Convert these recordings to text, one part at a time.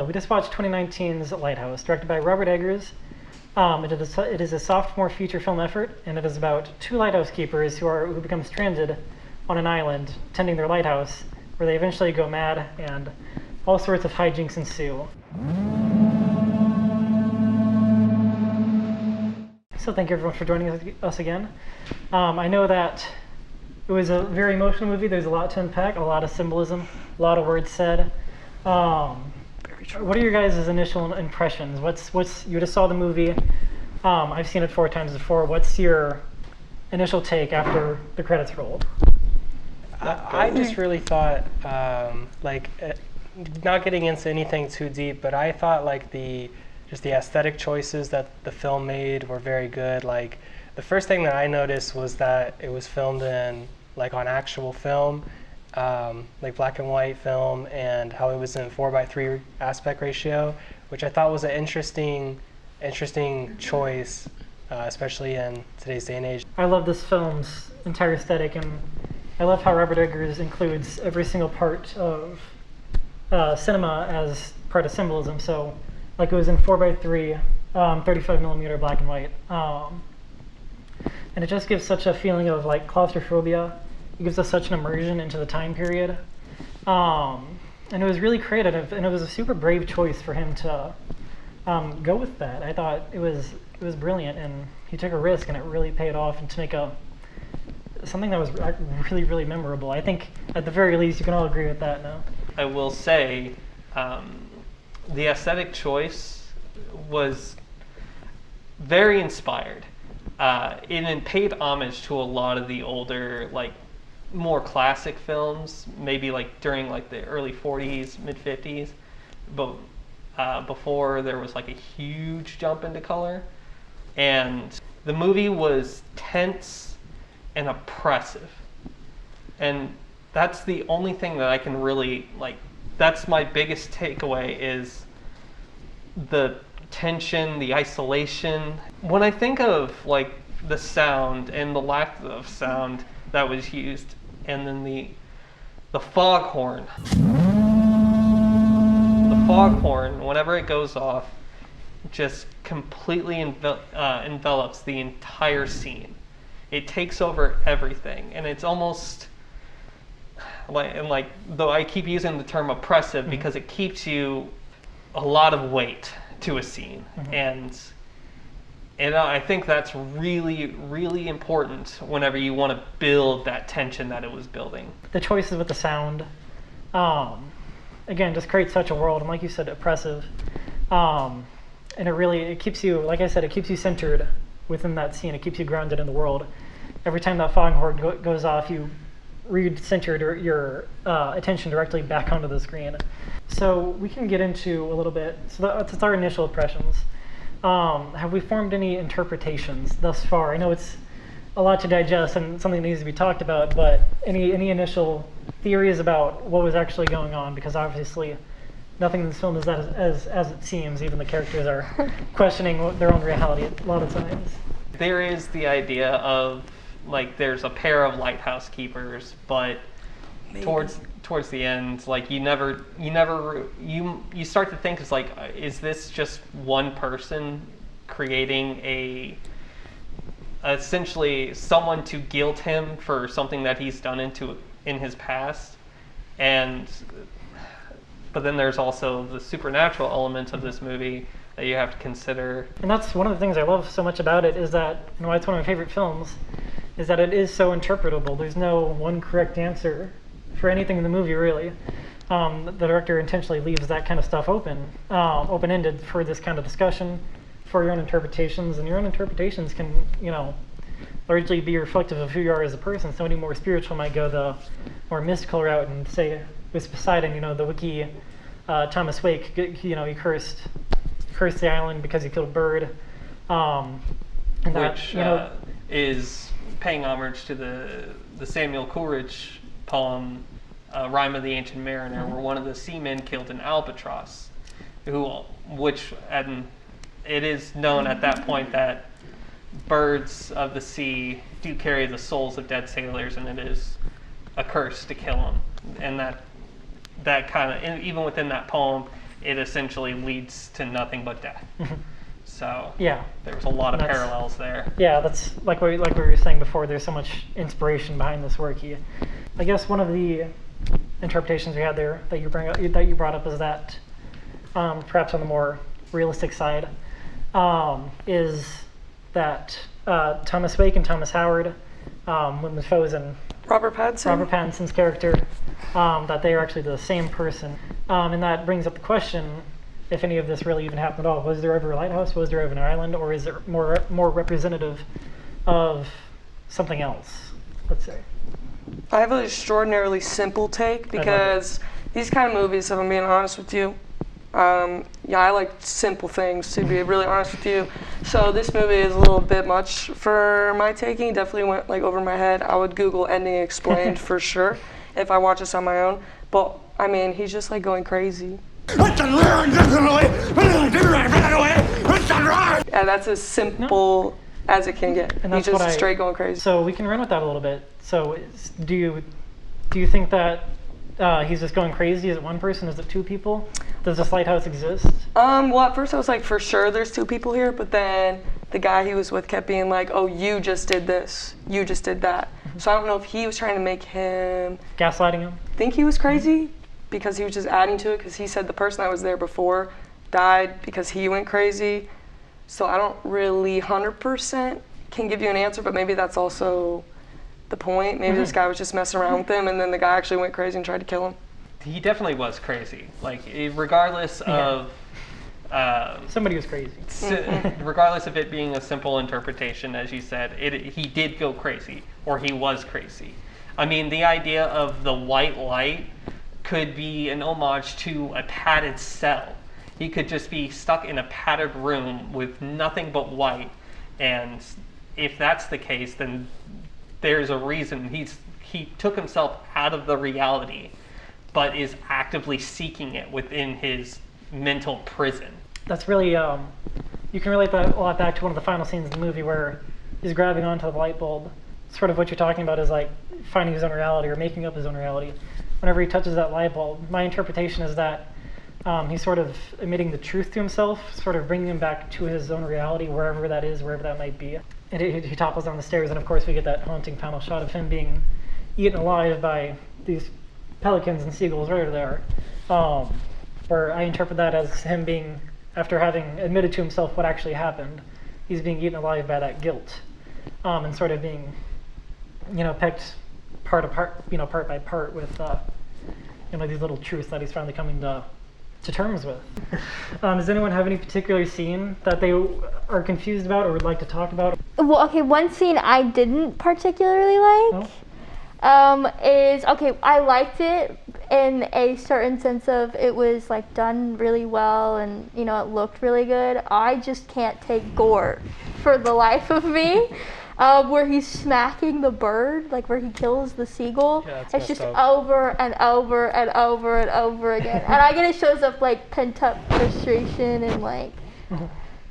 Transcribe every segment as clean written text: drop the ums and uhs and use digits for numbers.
We just watched 2019's Lighthouse, directed by Robert Eggers. It is a sophomore feature film effort, and it is about two lighthouse keepers who become stranded on an island tending their lighthouse, where they eventually go mad and all sorts of hijinks ensue. So thank you everyone for joining us again. I know that it was a very emotional movie. There's a lot to unpack, a lot of symbolism, a lot of words said. What are your guys' initial impressions? You just saw the movie. I've seen it 4 times before. What's your initial take after the credits rolled? I just really thought, not getting into anything too deep, but I thought the aesthetic choices that the film made were very good. Like, the first thing that I noticed was that it was filmed in on actual film. Black and white film, and how it was in 4:3 aspect ratio, which I thought was an interesting choice, especially in today's day and age. I love this film's entire aesthetic, and I love how Robert Eggers includes every single part of cinema as part of symbolism. So, it was in 4:3, 35mm black and white, and it just gives such a feeling of claustrophobia. It gives us such an immersion into the time period. And it was really creative, and it was a super brave choice for him to go with that. I thought it was brilliant, and he took a risk, and it really paid off, and to make something that was really, really memorable. I think, at the very least, you can all agree with that now. I will say, the aesthetic choice was very inspired. It paid homage to a lot of the older, more classic films, maybe during the early 40s, mid 50s, but before there was a huge jump into color. And the movie was tense and oppressive, and that's the only thing that I can really that's my biggest takeaway, is the tension, the isolation. When I think of the sound and the lack of sound that was used, and then the foghorn. The foghorn, whenever it goes off, just completely envelops the entire scene. It takes over everything, and it's almost though I keep using the term oppressive, mm-hmm. because it keeps you a lot of weight to a scene, mm-hmm. And I think that's really, really important whenever you want to build that tension that it was building. The choices with the sound, again, just creates such a world, and like you said, oppressive. And it keeps you, like I said, it keeps you centered within that scene. It keeps you grounded in the world. Every time that foghorn goes off, you re-center your attention directly back onto the screen. So we can get into a little bit, so that's our initial impressions. Have we formed any interpretations thus far? I know it's a lot to digest and something that needs to be talked about, but any initial theories about what was actually going on? Because obviously nothing in this film is as it seems. Even the characters are questioning their own reality a lot of times. There is the idea of there's a pair of lighthouse keepers, but maybe towards the end, you start to think, is this just one person creating essentially someone to guilt him for something that he's done in his past? But then there's also the supernatural element of this movie that you have to consider. And that's one of the things I love so much about it, is that, why it's one of my favorite films, is that it is so interpretable. There's no one correct answer for anything in the movie, really. The director intentionally leaves that kind of stuff open-ended for this kind of discussion, for your own interpretations, and your own interpretations can, largely be reflective of who you are as a person. Somebody more spiritual might go the more mystical route and say, with Poseidon, the wiki, Thomas Wake, he cursed the island because he killed a bird. Which is paying homage to the Samuel Coleridge poem, Rime of the Ancient Mariner, mm-hmm. where one of the seamen killed an albatross, and it is known at that point that birds of the sea do carry the souls of dead sailors, and it is a curse to kill them. And that kind of, even within that poem, it essentially leads to nothing but death. So Yeah. there's a lot of That's- parallels there. Yeah, that's like we were saying before. There's so much inspiration behind this work. I guess one of the interpretations we had there that you brought up is that perhaps on the more realistic side is that Thomas Wake and Thomas Howard, Willem Dafoe's and Robert Pattinson's character, that they are actually the same person, and that brings up the question: if any of this really even happened at all. Was there ever a lighthouse? Was there ever an island? Or is it more representative of something else, let's say? I have an extraordinarily simple take because these kind of movies, if I'm being honest with you, I like simple things, to be really honest with you. So this movie is a little bit much for my taking. Definitely went like over my head. I would Google ending explained for sure if I watch this on my own. But I mean, he's just like going crazy. And that's as simple as it can get. And He's that's just straight going crazy. So we can run with that a little bit. So do you think that he's just going crazy? Is it one person? Is it two people? Does this lighthouse exist? Well, at first I was like, for sure there's two people here, but then the guy he was with kept being like, oh, you just did this, you just did that. So I don't know if he was trying to make him Gaslighting him? think he was crazy because he was just adding to it, because he said the person that was there before died because he went crazy. So I don't really 100% can give you an answer, but maybe that's also the point. Maybe this guy was just messing around with him, and then the guy actually went crazy and tried to kill him. He definitely was crazy. Like, regardless of Somebody was crazy. regardless of it being a simple interpretation, as you said, he did go crazy, or he was crazy. I mean, the idea of the white light could be an homage to a padded cell. He could just be stuck in a padded room with nothing but white, and if that's the case, then there's a reason he took himself out of the reality, but is actively seeking it within his mental prison. That's really, you can relate that a lot back to one of the final scenes in the movie where he's grabbing onto the light bulb. Sort of what you're talking about is like finding his own reality or making up his own reality. Whenever he touches that light bulb, my interpretation is that he's sort of admitting the truth to himself, sort of bringing him back to his own reality, wherever that is, wherever that might be. And he topples down the stairs, and of course we get that haunting final shot of him being eaten alive by these pelicans and seagulls right over there. Where I interpret that as him being, after having admitted to himself what actually happened, he's being eaten alive by that guilt, and sort of being, pecked part by part with, these little truths that he's finally coming to terms with. Does anyone have any particular scene that they are confused about or would like to talk about? Well, okay, one scene I didn't particularly like is, I liked it in a certain sense of it was like done really well and, it looked really good. I just can't take gore for the life of me. Where he's smacking the bird, like where he kills the seagull. Yeah, it's just up. over and over and over and over again. And I get it shows up like pent up frustration and like,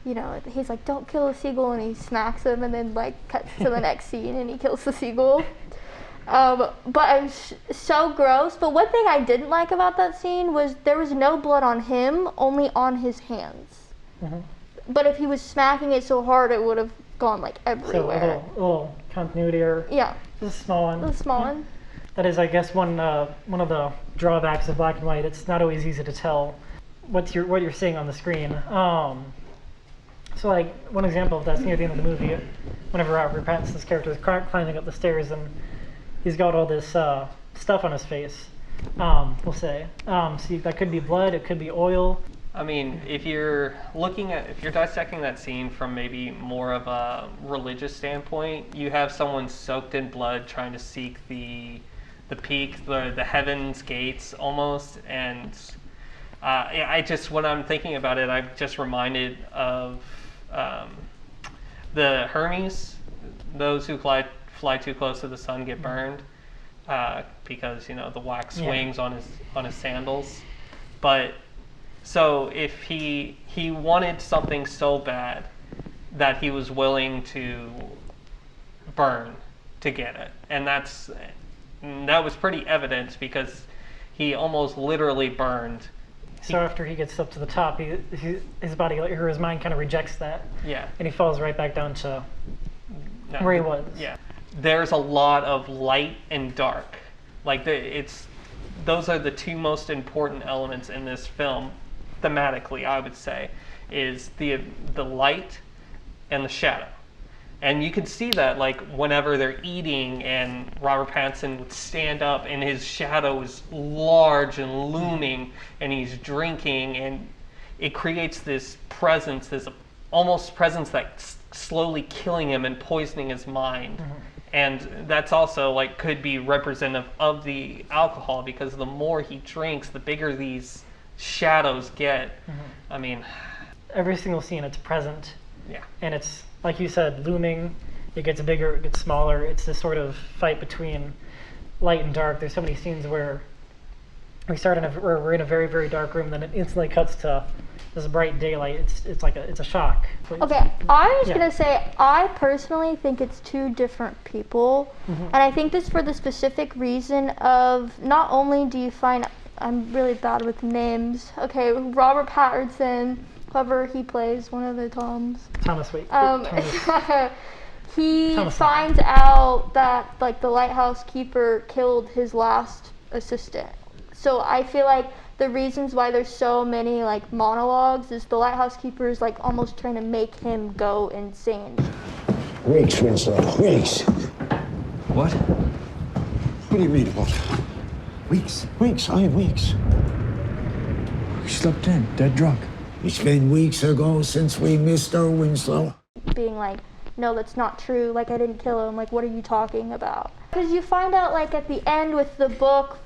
he's like, don't kill a seagull, and he smacks him, and then like cuts to the next scene and he kills the seagull. But it was so gross. But one thing I didn't like about that scene was there was no blood on him, only on his hands. But if he was smacking it so hard, it would have gone like everywhere. So a little continuity error. Yeah. Just a small one. A small one. That is, I guess, one of the drawbacks of black and white. It's not always easy to tell what you're seeing on the screen. So like one example of that's near the end of the movie, whenever Robert Pattinson's character is climbing up the stairs and he's got all this stuff on his face. We'll say. So that could be blood. It could be oil. I mean, if you're dissecting that scene from maybe more of a religious standpoint, you have someone soaked in blood trying to seek the peak, the heaven's gates almost, and when I'm thinking about it, I'm just reminded of the Hermes. Those who fly too close to the sun get burned because the wax swings on his sandals, but. So if he wanted something so bad that he was willing to burn to get it, and that was pretty evident because he almost literally burned So after he gets up to the top, his body or his mind kind of rejects that. Yeah. And he falls right back down to No, where he was. Yeah. There's a lot of light and dark. Like those are the two most important elements in this film, thematically, I would say, is the light and the shadow. And you can see that, like, whenever they're eating and Robert Pattinson would stand up and his shadow is large and looming and he's drinking, and it creates this presence, this almost presence that's slowly killing him and poisoning his mind. And that's also, like, could be representative of the alcohol, because the more he drinks, the bigger these shadows get. I mean, every single scene, it's present. Yeah. And it's, like you said, looming. It gets bigger, it gets smaller. It's this sort of fight between light and dark. There's so many scenes where we're in a very, very dark room, then it instantly cuts to this bright daylight. It's a shock. Okay, I was Yeah. gonna say, I personally think it's two different people, and I think this for the specific reason of not only do you find, I'm really bad with names. Okay, Robert Pattinson, whoever he plays, one of the Toms. Thomas, wait. He Thomas. finds out that, like, the lighthouse keeper killed his last assistant. So I feel like the reasons why there's so many, like, monologues is the lighthouse keeper is, like, almost trying to make him go insane. Weeks, Winslow, weeks. What? What do you mean, what? Weeks. Weeks, I have weeks. We slept in, dead drunk. It's been weeks ago since we missed our Winslow. Being like, no, that's not true. Like, I didn't kill him. Like, what are you talking about? Because you find out, like, at the end with the book,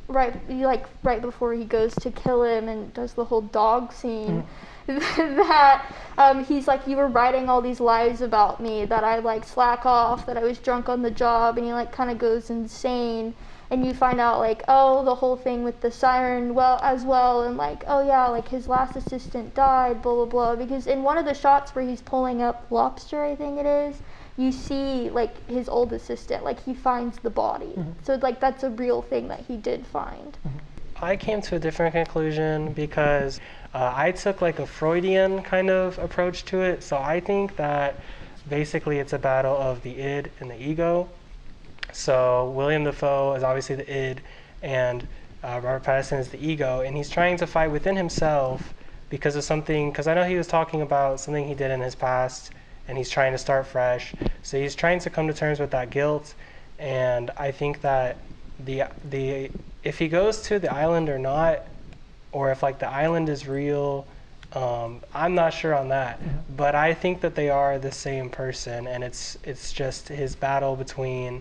right before he goes to kill him and does the whole dog scene, that he's like, you were writing all these lies about me, that I, like, slack off, that I was drunk on the job, and he, like, kind of goes insane. And you find out, like, oh, the whole thing with the siren as well, and, like, oh yeah, like, his last assistant died, blah blah blah. Because in one of the shots where he's pulling up lobster, I think it is, you see, like, his old assistant, like, he finds the body. So, like, that's a real thing that he did find. I came to a different conclusion because I took, like, a Freudian kind of approach to it. So I think that basically it's a battle of the id and the ego. So Willem Dafoe is obviously the id, and Robert Pattinson is the ego, and he's trying to fight within himself because of something, because I know he was talking about something he did in his past, and he's trying to start fresh. So he's trying to come to terms with that guilt, and I think that if he goes to the island or not, or if, like, the island is real, I'm not sure on that, but I think that they are the same person, and it's just his battle between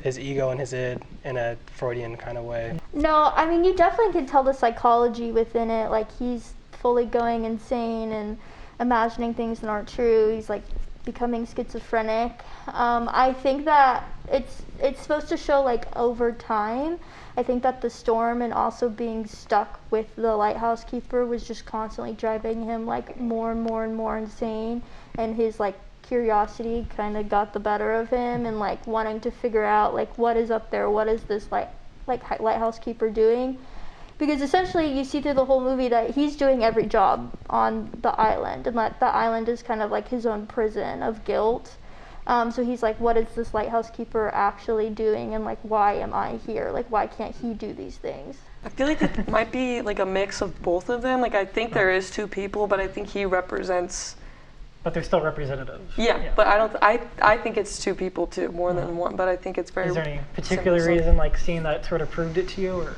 his ego and his id in a Freudian kind of way. No, I mean, you definitely can tell the psychology within it. Like, he's fully going insane and imagining things that aren't true. He's, like, becoming schizophrenic. I think that it's supposed to show, like, over time. I think that the storm and also being stuck with the lighthouse keeper was just constantly driving him, like, more and more and more insane, and his, like, curiosity kind of got the better of him, and, like, wanting to figure out, like, what is up there, what is this lighthouse keeper doing, because essentially you see through the whole movie that he's doing every job on the island, and that the island is kind of like his own prison of guilt. So he's like, what is this lighthouse keeper actually doing, and, like, why am I here? Like, why can't he do these things? I feel like it might be, like, a mix of both of them. Like, I think there is two people, but I think he represents. But they're still representative. Yeah, but I think it's two people too, more than one. But I think it's very. Is there any particular reason, like, seeing that sort of proved it to you, or?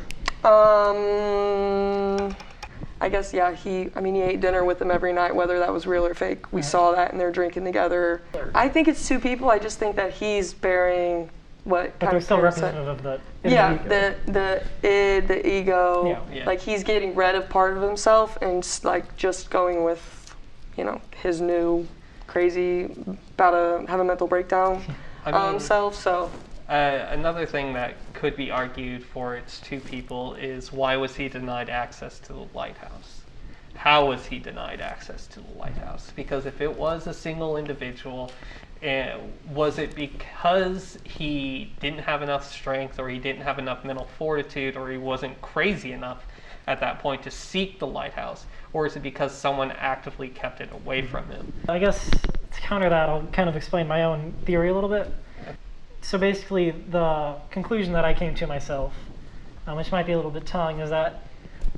I guess, yeah, he ate dinner with them every night, whether that was real or fake. We saw that, and they're drinking together. I think it's two people. I just think that he's bearing what But kind they're of still parasite- representative of the the id, the ego. Yeah. Like, he's getting rid of part of himself and, like, just going with, his new crazy, about to have a mental breakdown self. So. Another thing that could be argued for its two people is, why was he denied access to the lighthouse? How was he denied access to the lighthouse? Because if it was a single individual, was it because he didn't have enough strength, or he didn't have enough mental fortitude, or he wasn't crazy enough? at that point to seek the lighthouse, or is it because someone actively kept it away from him? I guess to counter that, I'll kind of explain my own theory a little bit. So basically, the conclusion that I came to myself, which might be a little bit telling, is that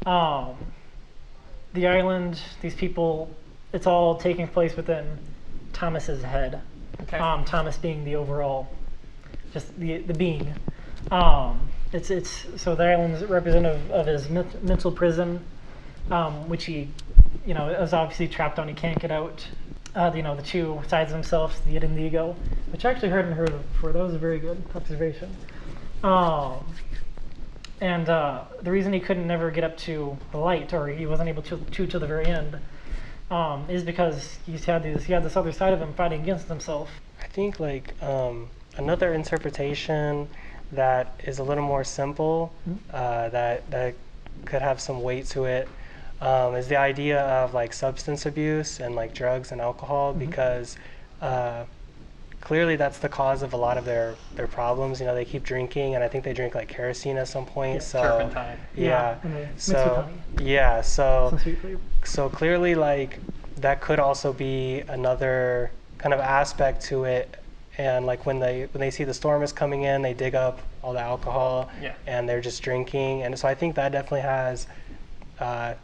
the island, these people, it's all taking place within Thomas's head. Okay. Thomas being the overall, just the being. It's so the island is representative of his mental prison, which he, is obviously trapped on. He can't get out. The two sides of himself, the id and the ego, which I actually heard of before. That was a very good observation. And the reason he couldn't never get up to the light, or he wasn't able to till the very end, is because he had this other side of him fighting against himself. I think another interpretation that is a little more simple, that could have some weight to it, is the idea of substance abuse and drugs and alcohol, because clearly that's the cause of a lot of their problems. They keep drinking, and I think they drink kerosene at some point. Yeah, so turpentine. So clearly that could also be another kind of aspect to it. And when they see the storm is coming in, they dig up all the alcohol, and they're just drinking. And so I think that definitely has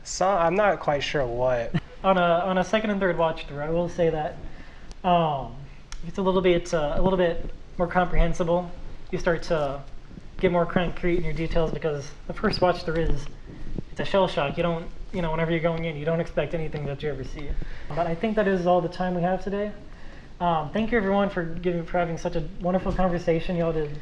some. I'm not quite sure what. On a second and third watch through, I will say that it's a little bit more comprehensible. You start to get more concrete in your details, because the first watch through it's a shell shock. You don't, whenever you're going in, you don't expect anything that you ever see. But I think that is all the time we have today. Thank you everyone for having such a wonderful conversation. Y'all did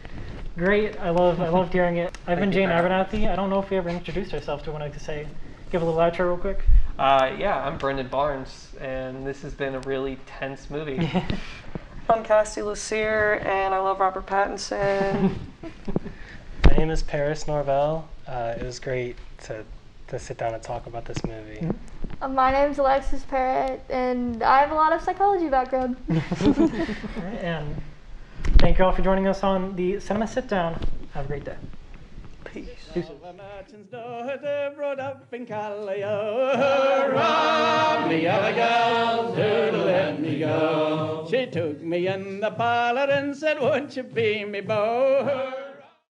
great. I loved hearing it. I've been Jane Abernathy. I don't know if we ever introduced ourselves. Do you want to give a little outro real quick? I'm Brendan Barnes, and this has been a really tense movie. I'm Cassie Lucier, and I love Robert Pattinson. My name is Paris Norvell. It was great to sit down and talk about this movie. Mm-hmm. My name's Alexis Parrott, and I have a lot of psychology background. And thank you all for joining us on the Cinema Sitdown. Have a great day. Peace. The merchant's daughter rode up in Callio. Hurrah, me yellow girl, do let me go. She took me in the parlor and said, won't you be me beau?